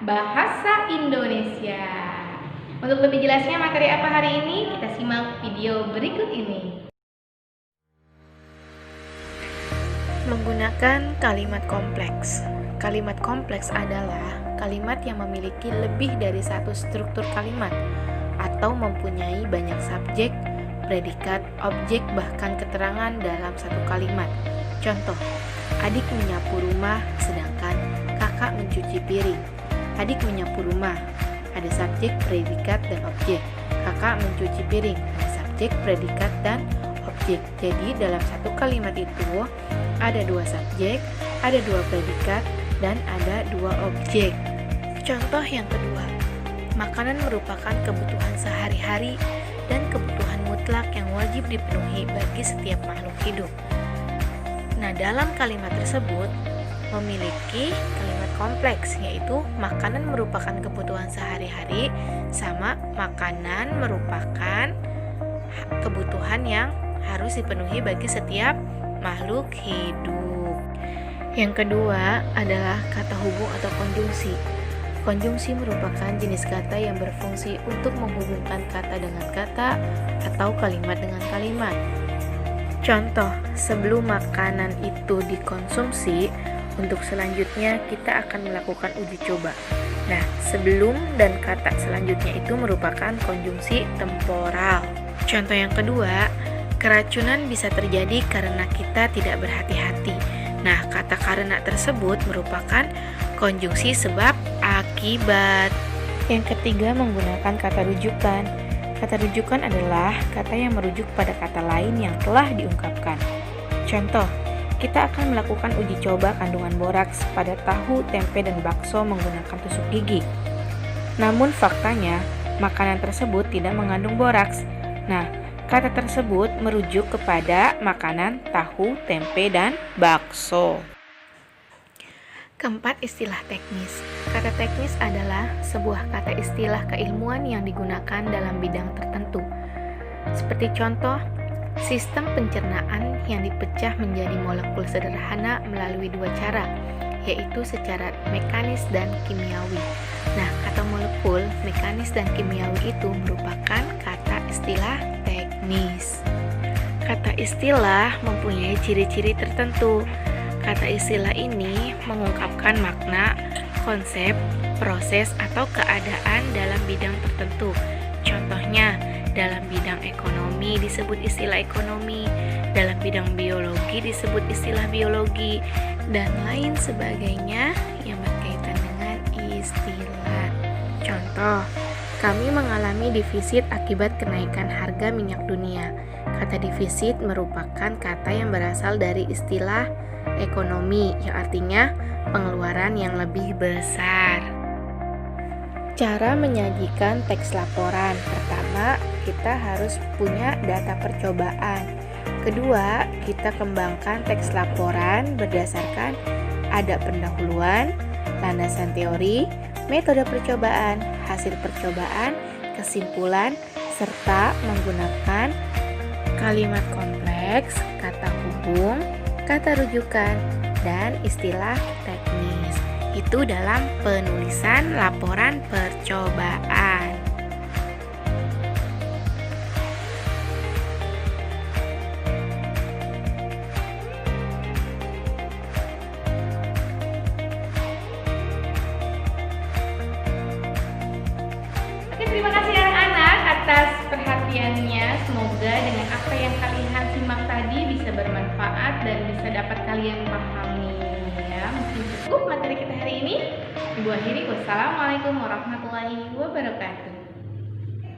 bahasa Indonesia. Untuk lebih jelasnya materi apa hari ini, kita simak video berikut ini. Menggunakan kalimat kompleks. Kalimat kompleks adalah kalimat yang memiliki lebih dari satu struktur kalimat atau mempunyai banyak subjek, predikat, objek, bahkan keterangan dalam satu kalimat. Contoh, adik menyapu rumah sedangkan kakak mencuci piring. Adik menyapu rumah, ada subjek, predikat, dan objek. Kakak mencuci piring, ada subjek, predikat, dan objek. Jadi dalam satu kalimat itu ada dua subjek, ada dua predikat, dan ada dua objek. Contoh yang kedua, makanan merupakan kebutuhan sehari-hari dan kebutuhan mutlak yang wajib dipenuhi bagi setiap makhluk hidup. Nah, dalam kalimat tersebut memiliki kalimat kompleks, yaitu makanan merupakan kebutuhan sehari-hari sama makanan merupakan kebutuhan yang harus dipenuhi bagi setiap makhluk hidup. Yang kedua adalah kata hubung atau konjungsi. Konjungsi merupakan jenis kata yang berfungsi untuk menghubungkan kata dengan kata atau kalimat dengan kalimat. Contoh, sebelum makanan itu dikonsumsi, untuk selanjutnya kita akan melakukan uji coba. Nah, sebelum dan kata selanjutnya itu merupakan konjungsi temporal. Contoh yang kedua, keracunan bisa terjadi karena kita tidak berhati-hati. Nah, kata karena tersebut merupakan konjungsi sebab akibat. Yang ketiga, menggunakan kata rujukan. Kata rujukan adalah kata yang merujuk pada kata lain yang telah diungkapkan. Contoh, kita akan melakukan uji coba kandungan boraks pada tahu, tempe, dan bakso menggunakan tusuk gigi. Namun faktanya, makanan tersebut tidak mengandung boraks. Nah, kata tersebut merujuk kepada makanan tahu, tempe, dan bakso. Keempat, istilah teknis. Kata teknis adalah sebuah kata istilah keilmuan yang digunakan dalam bidang tertentu. Seperti contoh, sistem pencernaan yang dipecah menjadi molekul sederhana melalui dua cara, yaitu secara mekanis dan kimiawi. Nah, kata molekul, mekanis, dan kimiawi itu merupakan kata istilah teknis. Kata istilah mempunyai ciri-ciri tertentu. Kata istilah ini mengungkapkan makna, konsep, proses, atau keadaan dalam bidang tertentu. Contohnya, dalam bidang ekonomi disebut istilah ekonomi, dalam bidang biologi disebut istilah biologi, dan lain sebagainya yang berkaitan dengan istilah. Contoh, kami mengalami defisit akibat kenaikan harga minyak dunia. Kata defisit merupakan kata yang berasal dari istilah ekonomi, yang artinya pengeluaran yang lebih besar. Cara menyajikan teks laporan. Pertama, kita harus punya data percobaan. Kedua, kita kembangkan teks laporan berdasarkan ada pendahuluan, landasan teori, metode percobaan, hasil percobaan, kesimpulan, serta menggunakan kalimat kompleks, kata hubung, kata rujukan, dan istilah teknis. Itu dalam penulisan laporan percobaan. Oke, terima kasih anak-anak atas perhatiannya. Semoga dengan apa yang kalian simak tadi bisa bermanfaat dan bisa dapat kalian pahami ya. Mungkin cukup materi kita hari ini. Ibu akhiri, wassalamualaikum warahmatullahi wabarakatuh.